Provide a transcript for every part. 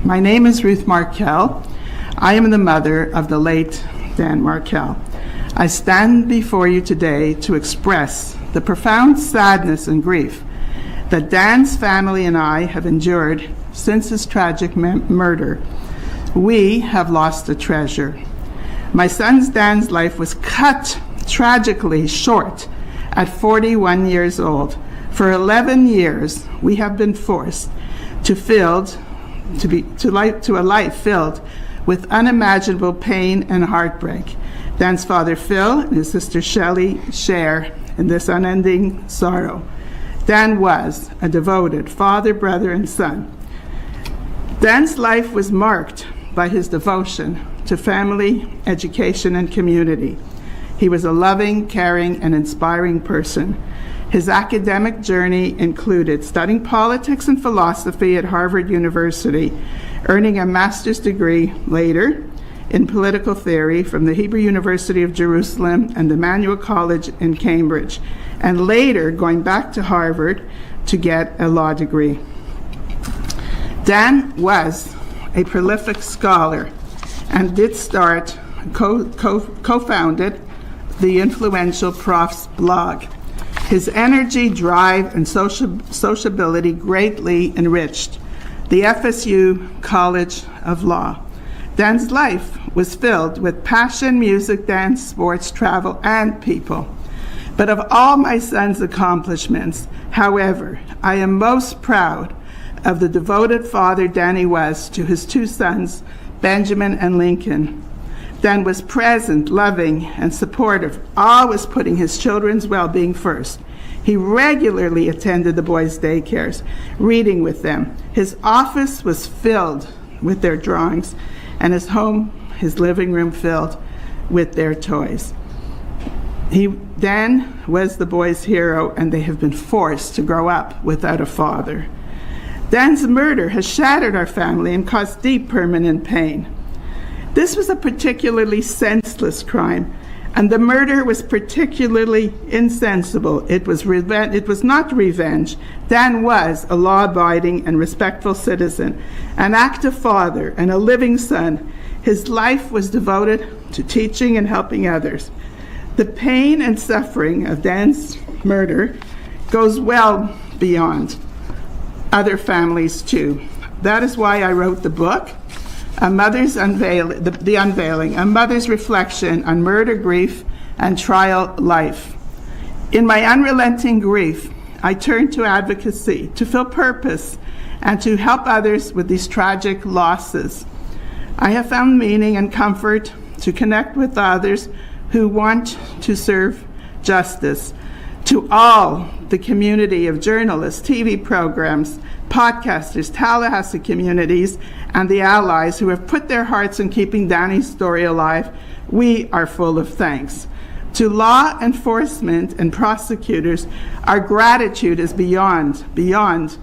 My name is Ruth Markel. I am the mother of the late Dan Markel. I stand before you today to express the profound sadness and grief that Dan's family and I have endured since his tragic murder. We have lost a treasure. My son Dan's life was cut tragically short at 41 years old. For 11 years, we have been forced to a life filled with unimaginable pain and heartbreak. Dan's father Phil and his sister Shelley share in this unending sorrow. Dan was a devoted father, brother, and son. Dan's life was marked by his devotion to family, education, and community. He was a loving, caring, and inspiring person. His academic journey included studying politics and philosophy at Harvard University, earning a master's degree later in political theory from the Hebrew University of Jerusalem and the Emmanuel College in Cambridge, and later going back to Harvard to get a law degree. Dan was a prolific scholar and did start, co-founded the influential Prof's blog. His energy, drive, and sociability greatly enriched the FSU College of Law. Dan's life was filled with passion, music, dance, sports, travel, and people. But of all my son's accomplishments, however, I am most proud of the devoted father Danny was to his two sons, Benjamin and Lincoln. Dan was present, loving, and supportive, always putting his children's well-being first. He regularly attended the boys' daycares, reading with them. His office was filled with their drawings, and his home, his living room, filled with their toys. Dan was the boys' hero, and they have been forced to grow up without a father. Dan's murder has shattered our family and caused deep permanent pain. This was a particularly senseless crime, and the murder was particularly insensible. It was not revenge. Dan was a law-abiding and respectful citizen, an active father, and a living son. His life was devoted to teaching and helping others. The pain and suffering of Dan's murder goes well beyond other families too. That is why I wrote the book, A Mother's The Unveiling, A Mother's Reflection on Murder, Grief, and Trial Life. In my unrelenting grief, I turned to advocacy, to feel purpose, and to help others with these tragic losses. I have found meaning and comfort to connect with others who want to serve justice. To all the community of journalists, TV programs, podcasters, Tallahassee communities, and the allies who have put their hearts in keeping Danny's story alive, we are full of thanks. To law enforcement and prosecutors, our gratitude is beyond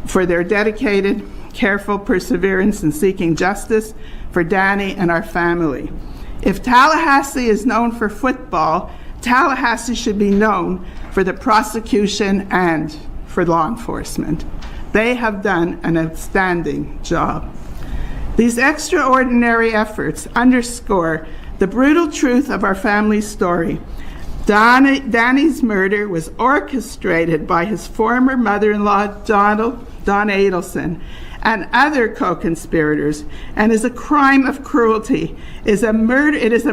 for their dedicated, careful perseverance in seeking justice for Danny and our family. If Tallahassee is known for football, Tallahassee should be known for the prosecution and for law enforcement. They have done an outstanding job. These extraordinary efforts underscore the brutal truth of our family story. Danny's murder was orchestrated by his former mother-in-law, Donna Adelson, and other co-conspirators, and is a crime of cruelty. It is a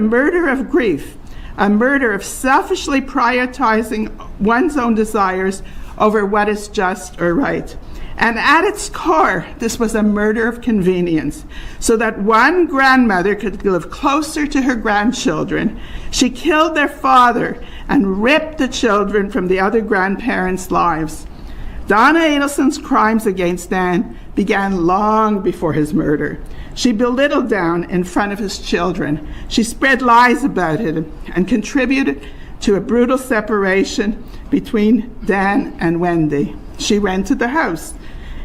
murder of grief, a murder of selfishly prioritizing one's own desires over what is just or right. And at its core, this was a murder of convenience. So that one grandmother could live closer to her grandchildren, she killed their father and ripped the children from the other grandparents' lives. Donna Adelson's crimes against Dan began long before his murder. She belittled Dan in front of his children. She spread lies about him and contributed to a brutal separation between Dan and Wendy. She rented the house,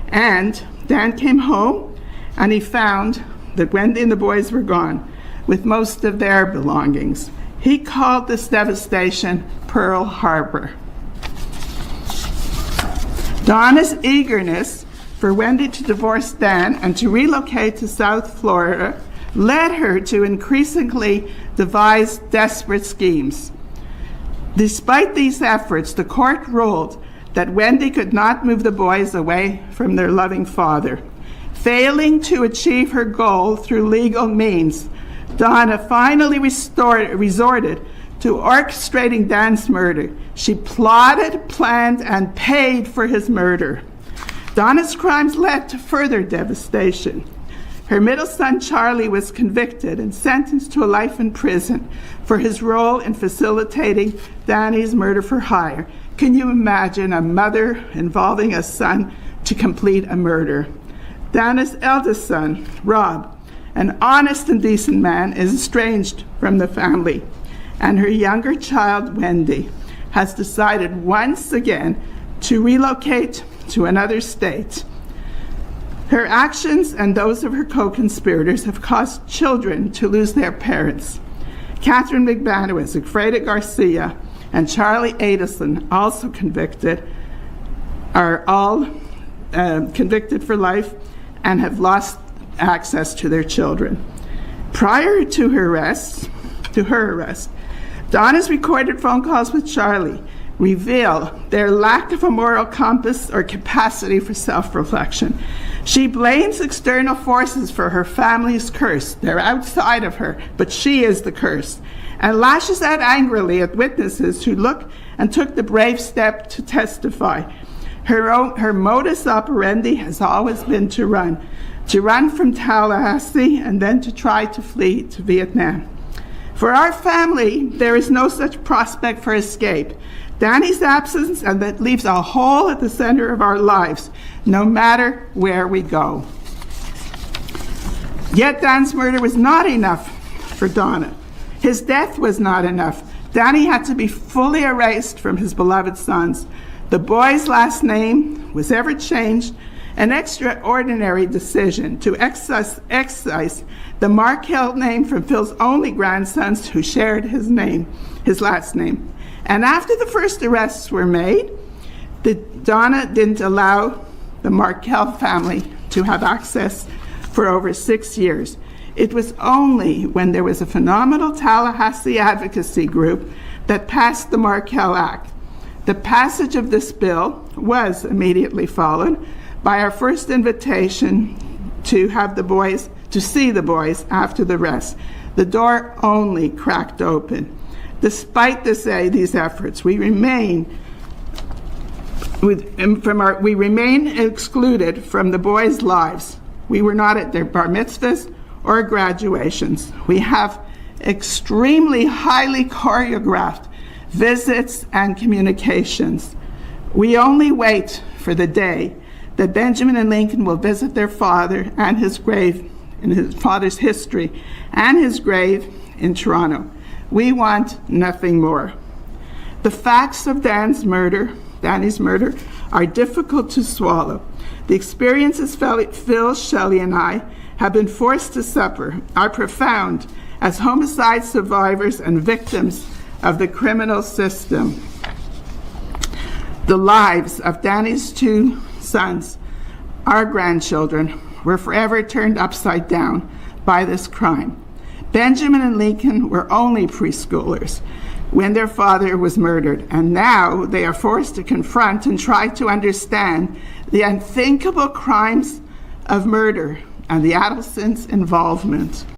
and Dan came home and he found that Wendy and the boys were gone with most of their belongings. He called this devastation Pearl Harbor. Donna's eagerness for Wendy to divorce Dan and to relocate to South Florida led her to increasingly devise desperate schemes. Despite these efforts, the court ruled that Wendy could not move the boys away from their loving father. Failing to achieve her goal through legal means, Donna finally resorted to orchestrating Dan's murder. She plotted, planned, and paid for his murder. Donna's crimes led to further devastation. Her middle son, Charlie, was convicted and sentenced to a life in prison for his role in facilitating Danny's murder for hire. Can you imagine a mother involving a son to complete a murder? Donna's eldest son, Rob, an honest and decent man, is estranged from the family, and her younger child, Wendy, has decided once again to relocate to another state. Her actions and those of her co-conspirators have caused children to lose their parents. Catherine McManus, Freda Garcia, and Charlie Adelson, also convicted, are all convicted for life and have lost access to their children. Prior to her arrest, Donna's recorded phone calls with Charlie reveal their lack of a moral compass or capacity for self-reflection. She blames external forces for her family's curse. They're outside of her, but she is the curse, and lashes out angrily at witnesses who took the brave step to testify. Her modus operandi has always been to run from Tallahassee and then to try to flee to Vietnam. For our family, there is no such prospect for escape. Danny's absence, and that leaves a hole at the center of our lives, no matter where we go. Yet Dan's murder was not enough for Donna. His death was not enough. Danny had to be fully erased from his beloved sons. The boy's last name was ever changed, an extraordinary decision to excise the Markel name from Phil's only grandsons who shared his last name. And after the first arrests were made, Donna didn't allow the Markel family to have access for over 6 years. It was only when there was a phenomenal Tallahassee advocacy group that passed the Markel Act. The passage of this bill was immediately followed by our first invitation to see the boys after the arrest. The door only cracked open. Despite these efforts, we remain excluded from the boys' lives. We were not at their bar mitzvahs or graduations. We have extremely highly choreographed visits and communications. We only wait for the day that Benjamin and Lincoln will visit their father and his grave in his father's history and his grave in Toronto. We want nothing more. The facts of Danny's murder, are difficult to swallow. The experiences Phil, Shelley, and I have been forced to suffer are profound as homicide survivors and victims of the criminal system. The lives of Danny's 2 sons, our grandchildren, were forever turned upside down by this crime. Benjamin and Lincoln were only preschoolers when their father was murdered, and now they are forced to confront and try to understand the unthinkable crimes of murder and the Adelsons' involvement.